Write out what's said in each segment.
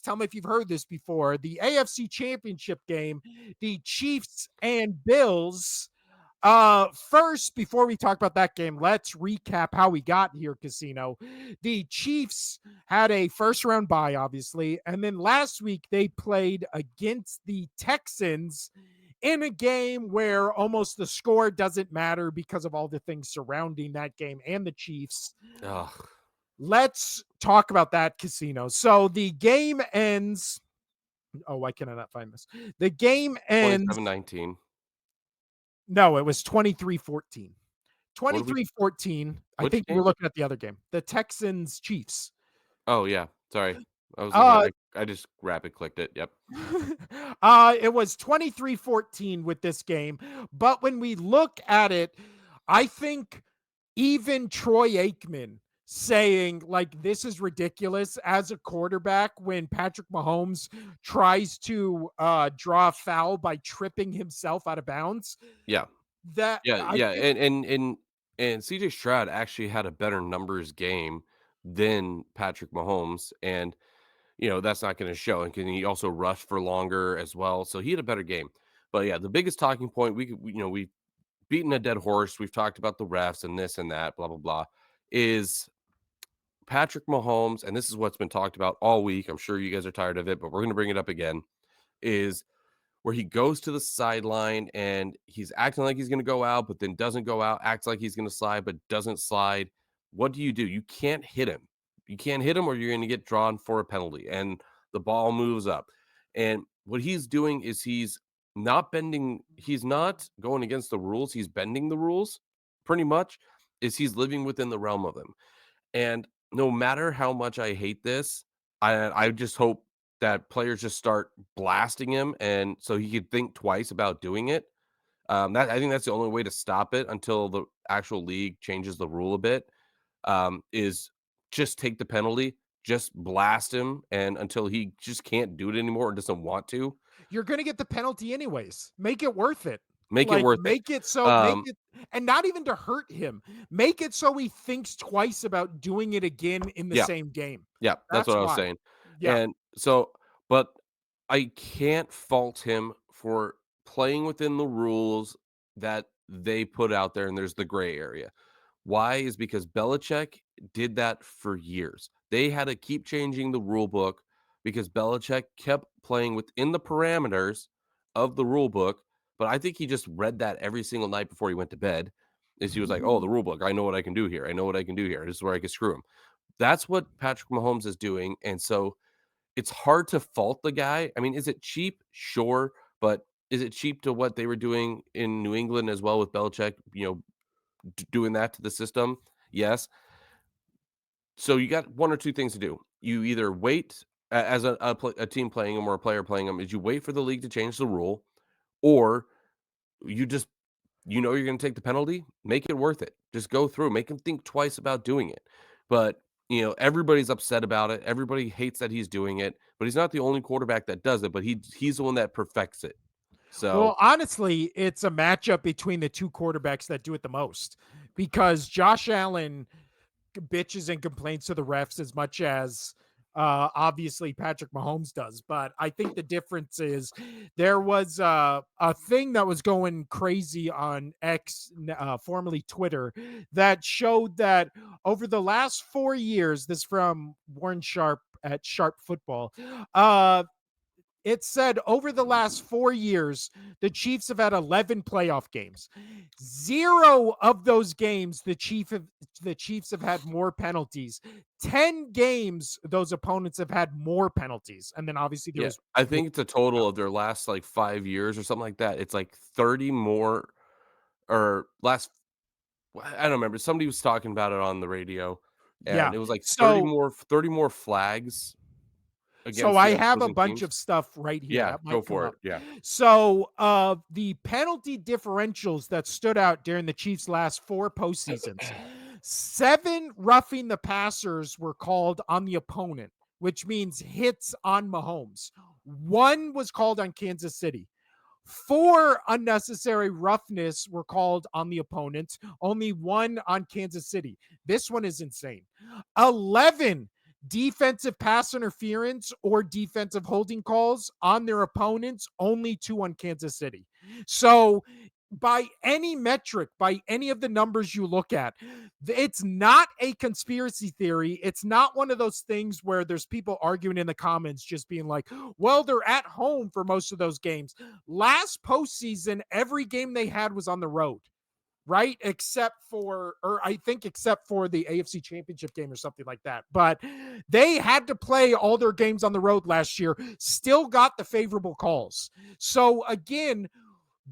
tell me if you've heard this before, the AFC Championship game, the Chiefs and Bills. First, before we talk about that game, let's recap how we got here, Casino. The Chiefs had a first round bye, obviously, and then last week they played against the Texans in a game where almost the score doesn't matter because of all the things surrounding that game and the Chiefs. Ugh. Let's talk about that, Casino. So the game ends. Oh, why can I not find this? The game ends. 27-19. No, it was 23-14. What did we 23-14. I which think you're game? looking at the other game. The Texans Chiefs. Oh, yeah. Sorry. I was looking Uh at I just rapid clicked it. Yep. it was 23-14 with this game, but when we look at it, I think even Troy Aikman saying like this is ridiculous as a quarterback when Patrick Mahomes tries to draw a foul by tripping himself out of bounds. Yeah. That Yeah, I yeah, think and CJ Stroud actually had a better numbers game than Patrick Mahomes, and, that's not gonna show, and he also rushed for longer as well, so he had a better game. But, yeah, the biggest talking point we've beaten a dead horse, we've talked about the refs and this and that, blah, blah, blah, is Patrick Mahomes, and this is what's been talked about all week, I'm sure you guys are tired of it, but we're gonna bring it up again, is where he goes to the sideline and he's acting like he's going to go out, but then doesn't go out, acts like he's going to slide, but doesn't slide. What do? You can't hit him. You can't hit him or you're going to get drawn for a penalty and the ball moves up. And what he's doing is he's not going against the rules. He's bending the rules pretty much, is he's living within the realm of them. And no matter how much I hate this, I just hope that players just start blasting him, and so he could think twice about doing it. That I think that's the only way to stop it until the actual league changes the rule a bit. Is just take the penalty, just blast him, and until he just can't do it anymore or doesn't want to, you're going to get the penalty anyways. Make it worth it. make it Like worth it. make it so make Um, it and not even to hurt him. Make it so he thinks twice about doing it again in the yeah, same game. yeah, that's That's what I was why. saying. Yeah. And so, but I can't fault him for playing within the rules that they put out there, and there's the gray area. Why? Is because Belichick did that for years. They had to keep changing the rule book because Belichick kept playing within the parameters of the rule book. But I think he just read that every single night before he went to bed. Is he was like, "Oh, the rule book. I know what I can do here. I know what I can do here. This is where I can screw him." That's what Patrick Mahomes is doing, and so it's hard to fault the guy. I mean, is it cheap? Sure, but is it cheap to what they were doing in New England as well with Belichick? Doing that to the system? Yes. So you got one or two things to do. You either wait as a team playing them or a player playing them, is you wait for the league to change the rule, or you just you're going to take the penalty, make it worth it. Just go through, make him think twice about doing it. But everybody's upset about it. Everybody hates that he's doing it, but he's not the only quarterback that does it. But he's the one that perfects it. So Well, honestly, it's a matchup between the two quarterbacks that do it the most because Josh Allen bitches and complains to the refs as much as obviously Patrick Mahomes does. But I think the difference is there was a thing that was going crazy on X, formerly Twitter, that showed that over the last 4 years, this from Warren Sharp at Sharp Football, it said over the last 4 years, the Chiefs have had 11 playoff games. 0 of those games, the Chiefs have had more penalties. 10 games, those opponents have had more penalties. And then obviously there yeah, was I think it's a total of their last like 5 years or something like that. It's like 30 more or last. I don't remember. Somebody was talking about it on the radio, yeah. and it was like So 30 more flags so against I the have a opposing bunch teams. of stuff right here Yeah, that go might come for up. it. Yeah. So the penalty differentials that stood out during the Chiefs' last 4 postseasons, 7 roughing the passers were called on the opponent, which means hits on Mahomes. 1 was called on Kansas City. 4 unnecessary roughness were called on the opponent, only 1 on Kansas City. This one is insane. 11 defensive pass interference or defensive holding calls on their opponents, only 2 on Kansas City. So, by any metric, by any of the numbers you look at, it's not a conspiracy theory. It's not one of those things where there's people arguing in the comments just being like, well, they're at home for most of those games. Last postseason, every game they had was on the road, right? Except for, or I think except for the AFC Championship game or something like that. But they had to play all their games on the road last year, still got the favorable calls. So again,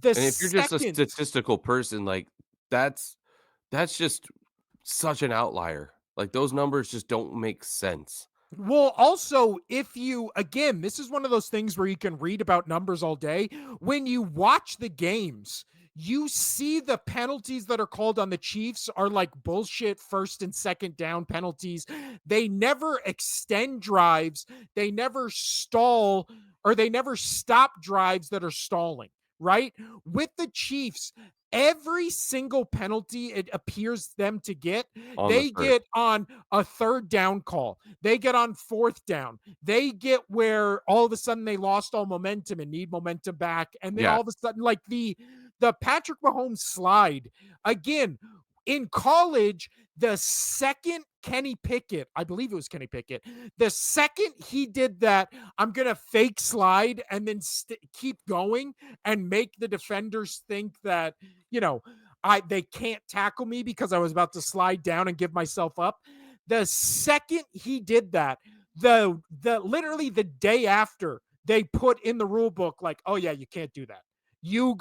the And if you're just a second, statistical person, like, that's that's just such an outlier. Like, those numbers just don't make sense. well, also, if you, again, this is one of those things where you can read about numbers all day. When you watch the games, you see the penalties that are called on the Chiefs are like bullshit first and second down penalties. They never extend drives, they never stall, or they never stop drives that are stalling, right? With the Chiefs, every single penalty it appears them to get, On the they third. get on a third down call. They get on fourth down. They get where all of a sudden they lost all momentum and need momentum back. And then Yeah, all of a sudden, like the Patrick Mahomes slide, again, in college, the second Kenny Pickett, I believe it was Kenny Pickett, the second he did that, I'm going to fake slide and then keep going and make the defenders think that, you know, they can't tackle me because I was about to slide down and give myself up. The second he did that, the literally the day after, they put in the rule book like, oh yeah, you can't do that. You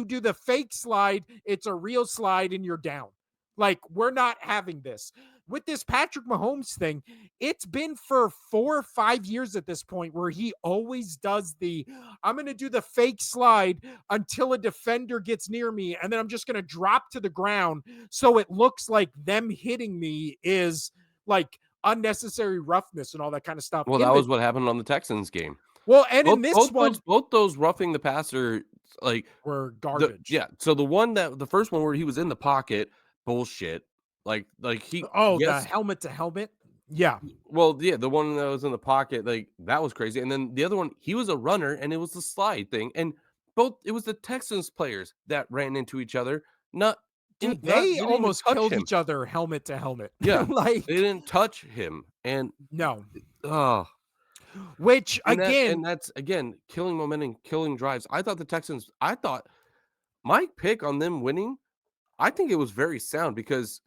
do the fake slide, it's a real slide and you're down. Like, we're not having this. With this Patrick Mahomes thing, it's been for 4 or 5 years at this point where he always does the, I'm going to do the fake slide until a defender gets near me, and then I'm just going to drop to the ground so it looks like them hitting me is like unnecessary roughness and all that kind of stuff. well, that In the, was what happened on the Texans game. well, and in Both this both one, those both those roughing the passer, like, were the garbage. yeah, so the first one where he was in the pocket, bullshit. Like, he Oh, the yes. helmet to helmet. Yeah. Well, yeah, the one that was in the pocket, like, that was crazy, and then the other one, he was a runner, and it was the slide thing, and both it was the Texans players that ran into each other, not Dude, not they they didn't even almost touch killed him. each other helmet to helmet. Yeah, they Like, didn't touch him, and, no. oh, Which and again, that's, again, killing momentum, killing drives. I thought my pick on them winning, I think it was very sound because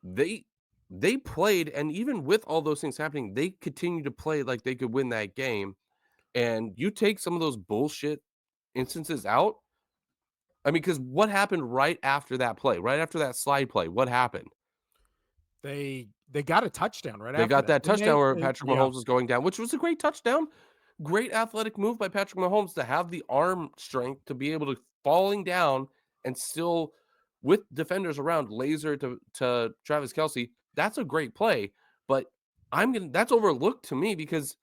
they they played, and even with all those things happening, they continued to play like they could win that game. And you take some of those bullshit instances out, I mean, because what happened right after that play? Right after that slide play, what happened? they got a touchdown right They after got that, that didn't touchdown where they? Patrick Yeah. Mahomes was going down, which was a great touchdown. Great athletic move by Patrick Mahomes to have the arm strength to be able to falling down and still with defenders around laser to Travis Kelce. That's a great play, but that's overlooked to me because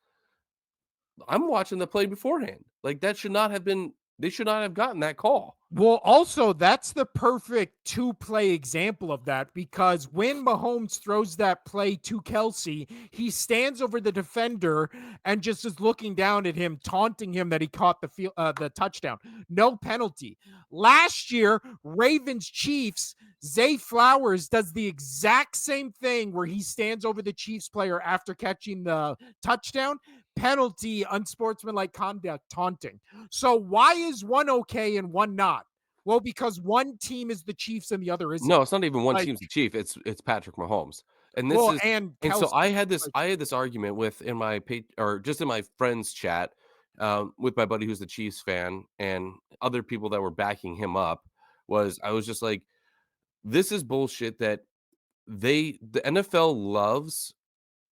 I'm watching the play beforehand. Like, that should not have been they should not have gotten that call. Well, also, that's the perfect two-play example of that because when Mahomes throws that play to Kelsey, he stands over the defender and just is looking down at him, taunting him that he caught the touchdown. No penalty. Last year, Ravens Chiefs, Zay Flowers does the exact same thing where he stands over the Chiefs player after catching the touchdown. Penalty, unsportsmanlike conduct, taunting. So why is one okay and one not? Well, because one team is the Chiefs and the other isn't. No, it's not even one Like, team's the chief, it's Patrick Mahomes. And this well, is and and so Kelsey. I had this argument with in my page or just in my friends chat, with my buddy who's the Chiefs fan and other people that were backing him up, I was just like, "This is bullshit that the NFL loves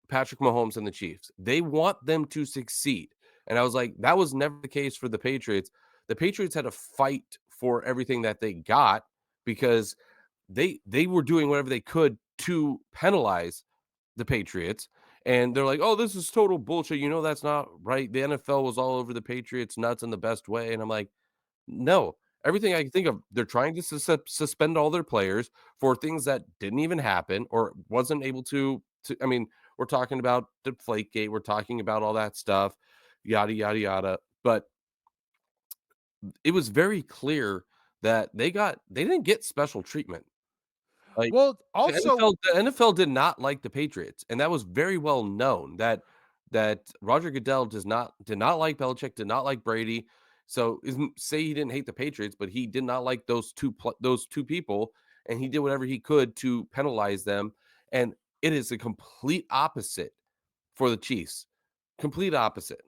Patrick Mahomes and the Chiefs. They want them to succeed." And I was like, "That was never the case for the Patriots." The Patriots had to fight for everything that they got because they were doing whatever they could to penalize the Patriots. And they're like, "Oh, this is total bullshit. You know that's not right. The NFL was all over the Patriots nuts in the best way." And I'm like, "No. Everything I can think of, they're trying to suspend all their players for things that didn't even happen or wasn't able to I mean, we're talking about Deflategate, we're talking about all that stuff, yada yada yada. But it was very clear that they didn't get special treatment. Like, Well, the also, NFL did not like the Patriots, and that was very well known that Roger Goodell did not like Belichick, did not like Brady. So, isn't say he didn't hate the Patriots, but he did not like those 2 people, and he did whatever he could to penalize them, and it is a complete opposite for the Chiefs. Complete opposite.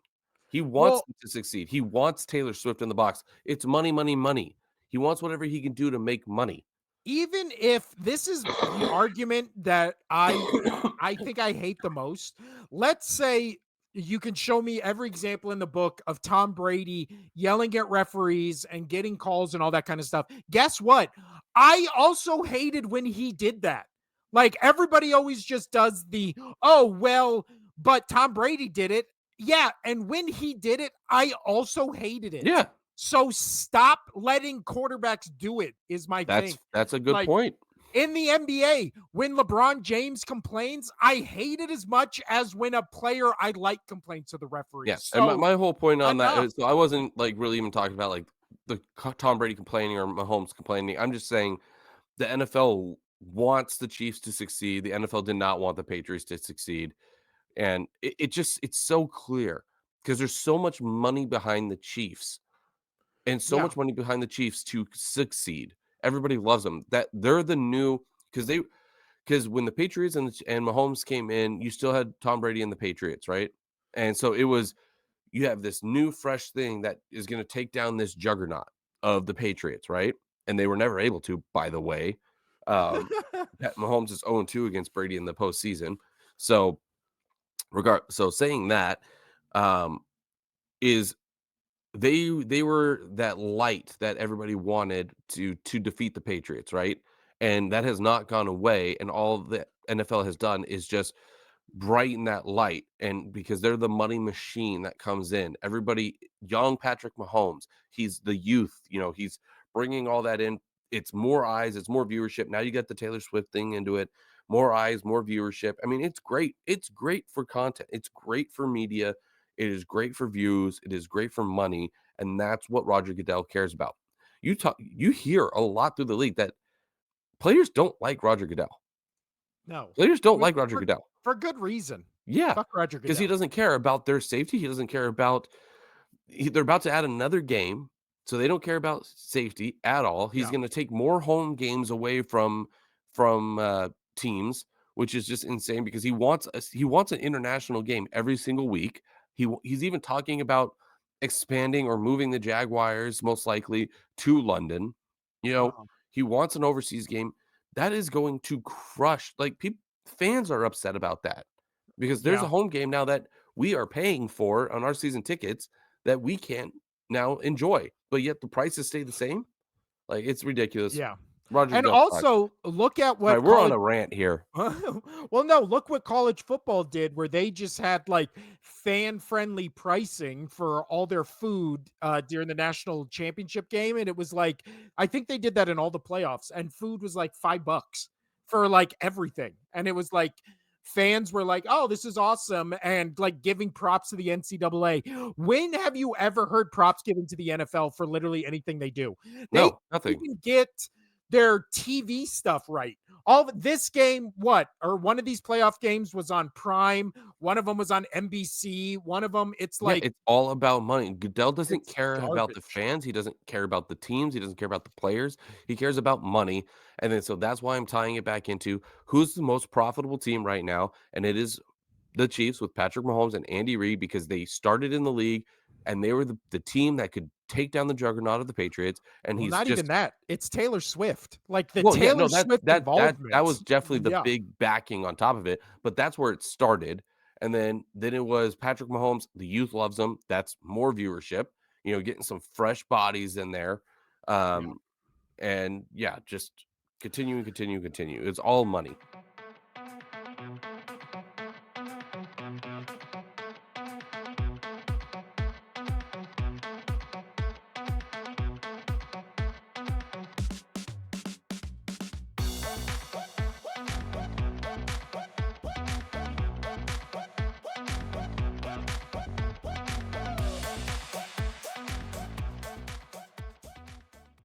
He wants well, them to succeed. He wants Taylor Swift in the box. It's money, money, money. He wants whatever he can do to make money. even if this is the argument that I think I hate the most. Let's say you can show me every example in the book of Tom Brady yelling at referees and getting calls and all that kind of stuff. Guess what? I also hated when he did that. Like everybody always just does the, oh, well, but Tom Brady did it. Yeah. And when he did it, I also hated it. Yeah. So stop letting quarterbacks do it, is my thing. That's a good Like, point. in the NBA, when LeBron James complains, I hate it as much as when a player I like complains to the referees. Yeah, and So my whole point on that enough. is so I wasn't, like, really even talking about, like, Tom Brady complaining or Mahomes complaining. I'm just saying the NFL wants the Chiefs to succeed. The NFL did not want the Patriots to succeed, and it's so clear because there's so much money behind the Chiefs and so Yeah. much money behind the Chiefs to succeed. Everybody loves them. That they're the new because they because when the Patriots and Mahomes came in, you still had Tom Brady and the Patriots, right? And so it was you have this new fresh thing that is going to take down this juggernaut of the Patriots, right? And they were never able to, by the way. Pat Mahomes is 0-2 against Brady in the postseason. So so saying that um, is they were that light that everybody wanted to defeat the Patriots, right? And that has not gone away. And all the NFL has done is just brighten that light, and because they're the money machine that comes in. Everybody, young Patrick Mahomes, he's the youth, he's bringing all that in. It's more eyes, it's more viewership. Now you get the Taylor Swift thing into it. More eyes, more viewership. I mean, it's great. It's great for content. It's great for media. It is great for views. It is great for money, and that's what Roger Goodell cares about. You hear a lot through the league that players don't like Roger Goodell. No. Players don't With like Roger for Goodell. for good reason. Yeah, Fuck Roger because he Goodell. doesn't care about their safety, he doesn't care about they're about to add another game, so they don't care about safety at all. He's Yeah. gonna take more home games away from teams, which is just insane because he wants an international game every single week. He's even talking about expanding or moving the Jaguars most likely to London. You know, Uh-huh. he wants an overseas game. That is going to crush like people fans are upset about that because there's a Yeah. home game now that we are paying for on our season tickets that we can't now enjoy, but yet the prices stay the same. Like it's ridiculous. Yeah. Roger And Goodell sucks. also look at All right, what we're on college a rant here. well, no, look what college football did where they just had like fan-friendly pricing for all their food during the national championship game. And it was like, I think they did that in all the playoffs, and food was like $5 for like everything. And it was like fans were like, oh, this is awesome, and like giving props to the NCAA. When have you ever heard props given to the NFL for literally anything they do? They No, nothing. even get their TV stuff right. All this game, what, or one of these playoff games was on Prime, one of them was on NBC, one of them, it's Yeah, like, it's all about money. Goodell doesn't it's care about the garbage. fans. He doesn't care about the teams. He doesn't care about the players. He cares about money. And then so that's why I'm tying it back into who's the most profitable team right now. And it is the Chiefs with Patrick Mahomes and Andy Reid because they started in the league and they were the team that could take down the juggernaut of the Patriots. And Well, he's not even just that. It's Taylor Swift. Like the well, yeah, Taylor no, that Swift that that that was involvement. definitely the Yeah. big backing on top of it, but that's where it started, and then it was Patrick Mahomes, the youth loves him, that's more viewership, getting some fresh bodies in there, Yeah. and yeah, just continue and continue and continue. It's all money.